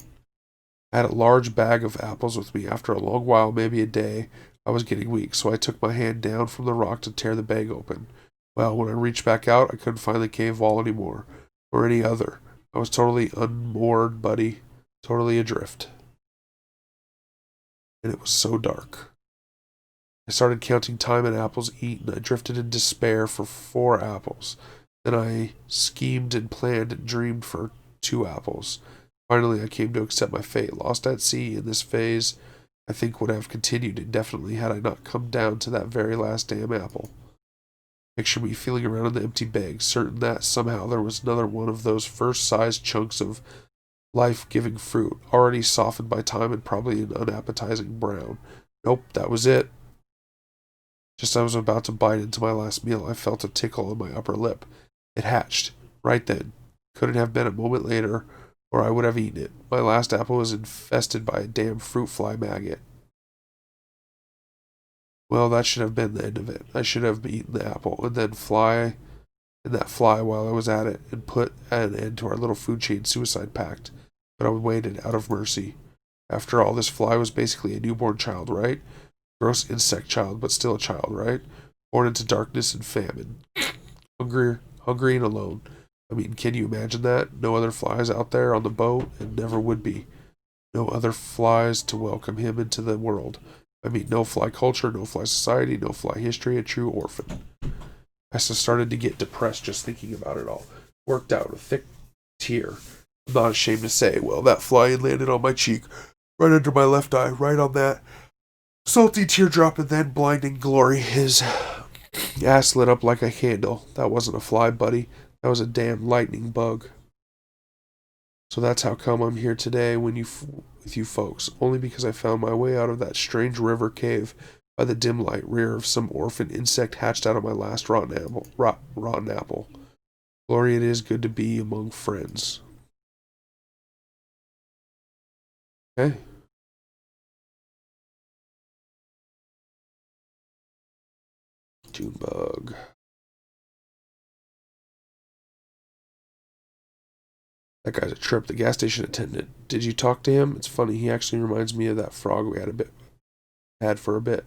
I had a large bag of apples with me. After a long while, maybe a day, I was getting weak, so I took my hand down from the rock to tear the bag open. Well, when I reached back out, I couldn't find the cave wall anymore, or any other. I was totally unmoored, buddy, totally adrift. And it was so dark. I started counting time and apples eaten. I drifted in despair for 4 apples. Then I schemed and planned and dreamed for 2 apples. Finally, I came to accept my fate. Lost at sea in this phase, I think would have continued indefinitely had I not come down to that very last damn apple. Picture me feeling around in the empty bag, certain that somehow there was another one of those first-sized chunks of life-giving fruit, already softened by time and probably an unappetizing brown. Nope, that was it. Just as I was about to bite into my last meal, I felt a tickle on my upper lip. It hatched. Right then. Couldn't have been a moment later, or I would have eaten it. My last apple was infested by a damn fruit fly maggot. Well, that should have been the end of it. I should have eaten the apple, and then that fly while I was at it, and put an end to our little food chain suicide pact. But I waited out of mercy. After all, this fly was basically a newborn child, right? Gross insect child, but still a child, right? Born into darkness and famine. hungry and alone. I mean, can you imagine that? No other flies out there on the boat, and never would be. No other flies to welcome him into the world. I mean, no fly culture, no fly society, no fly history, a true orphan. I started to get depressed just thinking about it all. Worked out a thick tear. I'm not ashamed to say, well, that fly landed on my cheek, right under my left eye, right on that salty teardrop, and then blinding glory. His ass lit up like a candle. That wasn't a fly, buddy. That was a damn lightning bug. So that's how come I'm here today with you folks, only because I found my way out of that strange river cave by the dim light rear of some orphan insect hatched out of my last rotten apple. Glory, it is good to be among friends. Okay. Junebug. That guy's a trip. The gas station attendant. Did you talk to him? It's funny. He actually reminds me of that frog we had for a bit.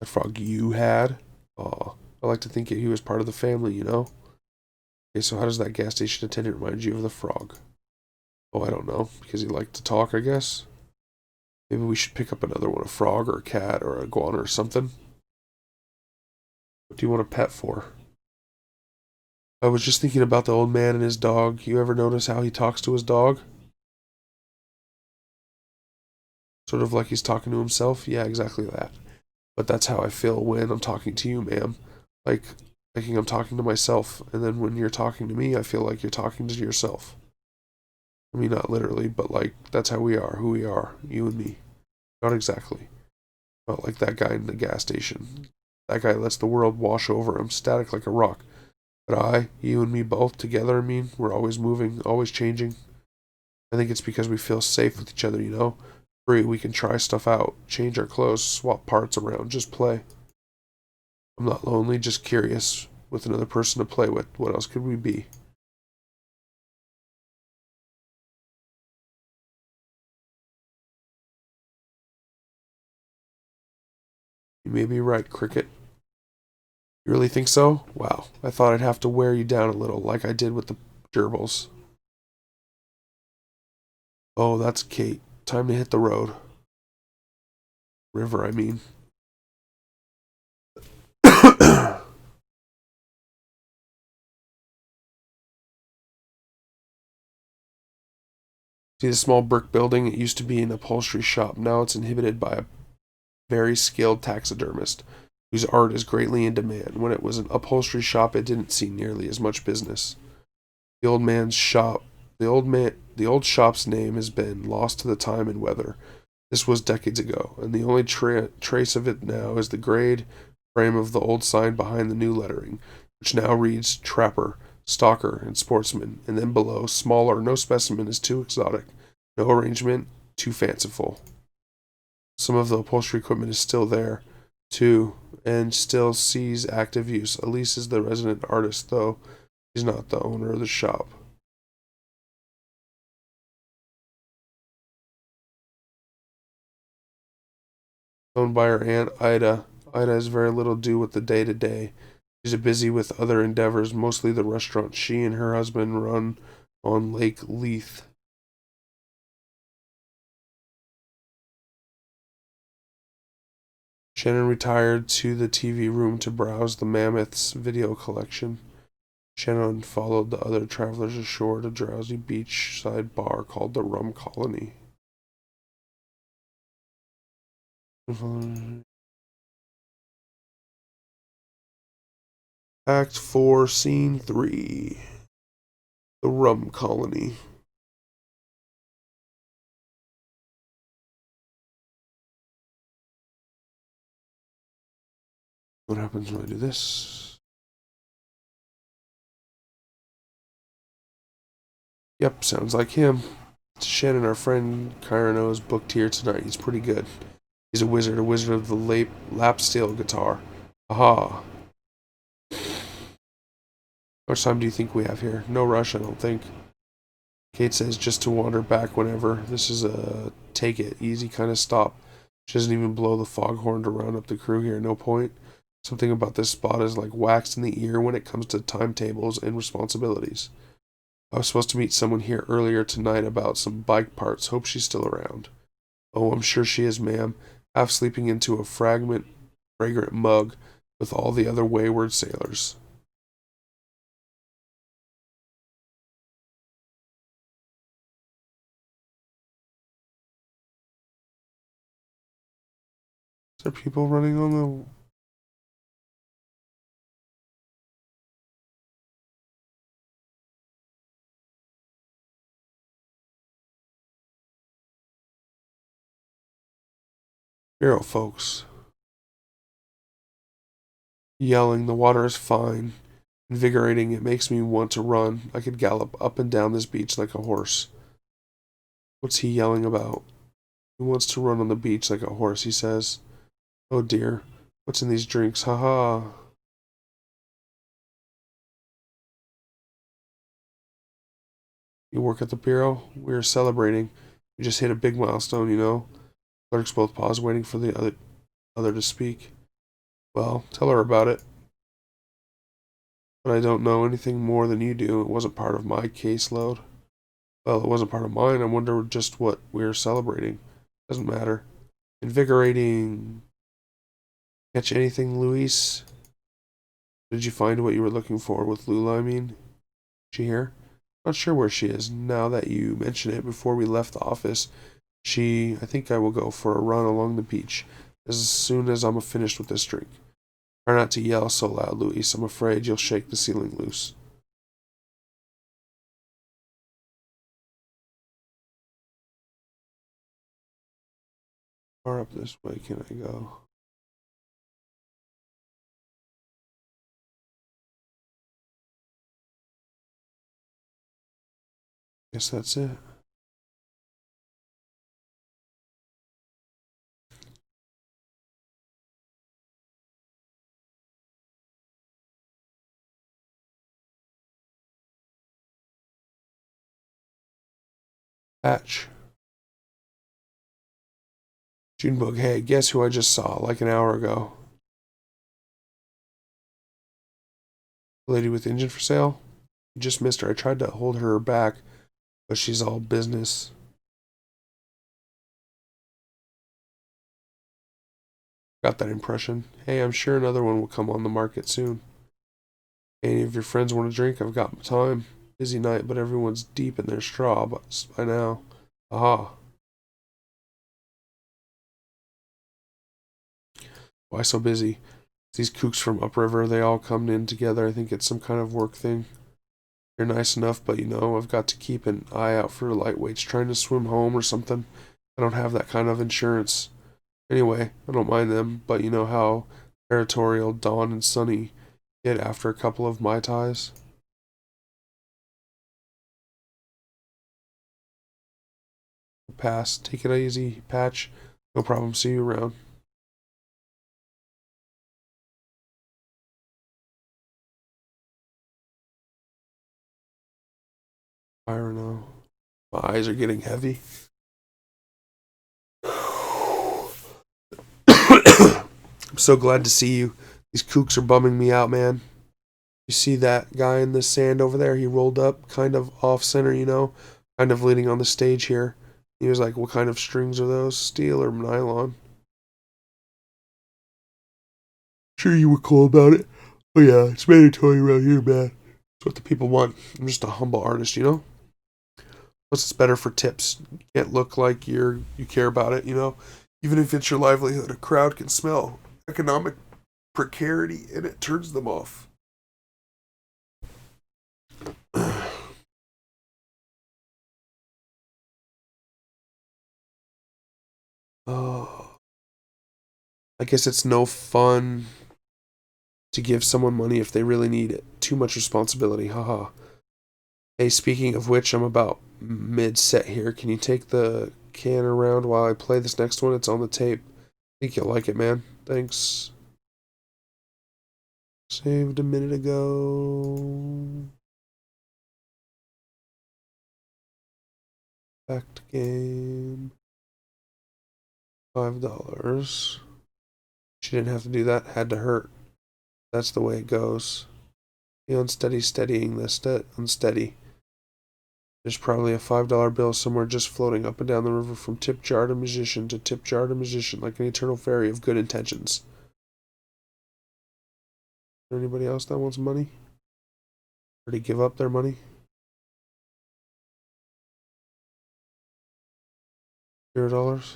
That frog you had? Oh, I like to think he was part of the family, you know? Okay, so how does that gas station attendant remind you of the frog? Oh, I don't know. Because he liked to talk, I guess? Maybe we should pick up another one, a frog or a cat or a iguana or something. What do you want a pet for? I was just thinking about the old man and his dog. You ever notice how he talks to his dog? Sort of like he's talking to himself? Yeah, exactly that. But that's how I feel when I'm talking to you, ma'am. Like, thinking I'm talking to myself. And then when you're talking to me, I feel like you're talking to yourself. I mean, not literally, but like, that's how we are, who we are, you and me. Not exactly. Not like that guy in the gas station. That guy lets the world wash over him, static like a rock. But you and me both together, I mean, we're always moving, always changing. I think it's because we feel safe with each other, you know? Free, we can try stuff out, change our clothes, swap parts around, just play. I'm not lonely, just curious, with another person to play with. What else could we be? You may be right, Cricket. You really think so? Wow, I thought I'd have to wear you down a little, like I did with the gerbils. Oh, that's Kate. Time to hit the road. River, I mean. See the small brick building? It used to be an upholstery shop. Now it's inhabited by a very skilled taxidermist, whose art is greatly in demand. When it was an upholstery shop, it didn't see nearly as much business. The old man's shop, the old shop's name has been lost to the time and weather. This was decades ago, and the only trace of it now is the grade frame of the old sign behind the new lettering, which now reads Trapper, Stalker, and Sportsman, and then below, smaller, no specimen is too exotic, no arrangement too fanciful. Some of the upholstery equipment is still there, too, and still sees active use. Elise is the resident artist, though she's not the owner of the shop. Owned by her aunt Ida. Ida has very little to do with the day to day. She's busy with other endeavors, mostly the restaurant she and her husband run on Lake Leith. Shannon retired to the TV room to browse the Mammoth's video collection. Shannon followed the other travelers ashore to a drowsy beachside bar called the Rum Colony. Act 4, Scene 3. The Rum Colony. What happens when I do this? Yep, sounds like him. Shannon, our friend Kyrano, is booked here tonight. He's pretty good. He's a wizard of the lap steel guitar. Aha. How much time do you think we have here? No rush, I don't think. Kate says just to wander back whenever. This is a take it easy kind of stop. She doesn't even blow the foghorn to round up the crew here. No point. Something about this spot is like waxed in the ear when it comes to timetables and responsibilities. I was supposed to meet someone here earlier tonight about some bike parts. Hope she's still around. Oh, I'm sure she is, ma'am. Half sleeping into a fragrant mug with all the other wayward sailors. Is there people running on the... Hero folks. Yelling, the water is fine. Invigorating, it makes me want to run. I could gallop up and down this beach like a horse. What's he yelling about? He wants to run on the beach like a horse, he says. Oh dear, what's in these drinks? Ha ha. You work at the bureau? We're celebrating. We just hit a big milestone, you know. Clerks both pause, waiting for the other to speak. Well, tell her about it. But I don't know anything more than you do. It wasn't part of my caseload. Well, it wasn't part of mine. I wonder just what we're celebrating. Doesn't matter. Invigorating. Catch anything, Luis? Did you find what you were looking for with Lula, I mean? She here? Not sure where she is. Now that you mention it, before we left the office, I think I will go for a run along the beach as soon as I'm finished with this drink. Try not to yell so loud, Luis. I'm afraid you'll shake the ceiling loose. Far up this way can I go? Guess that's it. Patch. Junebug, hey, guess who I just saw like an hour ago? The lady with the engine for sale? You just missed her. I tried to hold her back, but she's all business. Got that impression. Hey, I'm sure another one will come on the market soon. Any of your friends want a drink? I've got time. Busy night, but everyone's deep in their straw by now. Aha. Why so busy? These kooks from upriver, they all come in together. I think it's some kind of work thing. You're nice enough, but you know, I've got to keep an eye out for lightweights trying to swim home or something. I don't have that kind of insurance. Anyway, I don't mind them, but you know how territorial Dawn and Sunny get after a couple of Mai Tais? Pass. Take it easy, Patch. No problem. See you around. I don't know. My eyes are getting heavy. I'm so glad to see you. These kooks are bumming me out, man. You see that guy in the sand over there? He rolled up, kind of off center, you know, kind of leaning on the stage here. He was like, what kind of strings are those? Steel or nylon? Sure you were cool about it. Oh yeah, it's mandatory around here, man. It's what the people want. I'm just a humble artist, you know? Plus it's better for tips. You can't look like you care about it, you know? Even if it's your livelihood, a crowd can smell economic precarity and it turns them off. Oh, I guess it's no fun to give someone money if they really need it. Too much responsibility, haha. Hey, speaking of which, I'm about mid set here. Can you take the can around while I play this next one? It's on the tape. I think you'll like it, man. Thanks. Saved a minute ago. Back to game. $5. She didn't have to do that. Had to hurt. That's the way it goes. The unsteady steadying the unsteady. There's probably a $5 bill somewhere just floating up and down the river from tip jar to musician to tip jar to musician, like an eternal ferry of good intentions. Is there anybody else that wants money? Or to give up their money? $0?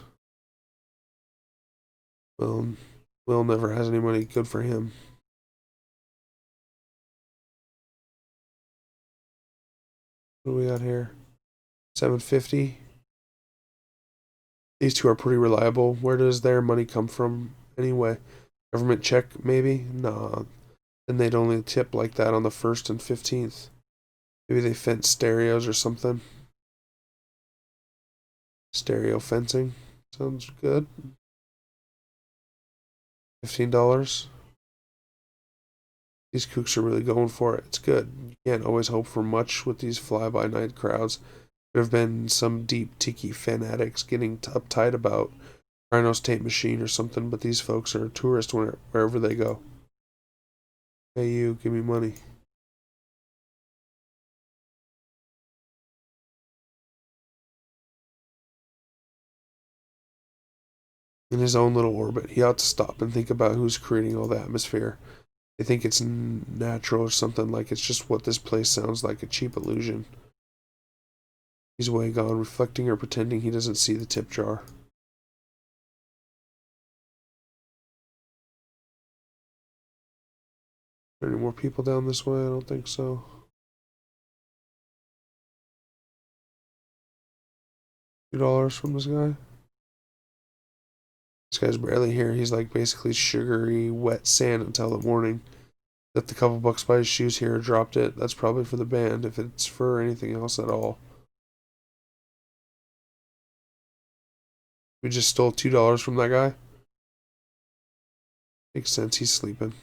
Will never has any money. Good for him. What do we got here? 750. These two are pretty reliable. Where does their money come from anyway? Government check, maybe? Nah. Then they'd only tip like that on the 1st and 15th. Maybe they fence stereos or something. Stereo fencing. Sounds good. $15. These kooks are really going for it. It's good. You can't always hope for much with these fly-by-night crowds. There have been some deep tiki fanatics getting uptight about Rhino's tape machine or something, but these folks are tourists wherever they go. Hey, you, give me money. In his own little orbit, he ought to stop and think about who's creating all the atmosphere. They think it's natural or something, like it's just what this place sounds like, a cheap illusion. He's way gone, reflecting or pretending he doesn't see the tip jar. Are there any more people down this way? I don't think so. $2 from this guy? This guy's barely here. He's like basically sugary, wet sand until the morning. Left a couple bucks by his shoes here, dropped it. That's probably for the band, if it's for anything else at all. We just stole $2 from that guy? Makes sense, he's sleeping.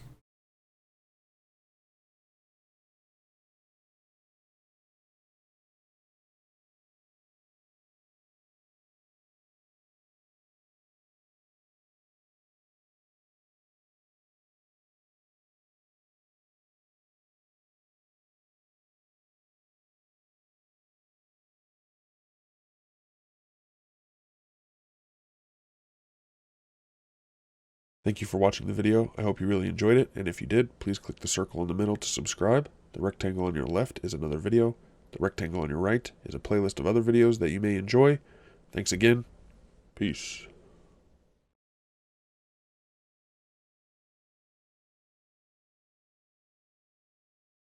Thank you for watching the video. I hope you really enjoyed it, and if you did, please click the circle in the middle to subscribe. The rectangle on your left is another video. The rectangle on your right is a playlist of other videos that you may enjoy. Thanks again. Peace.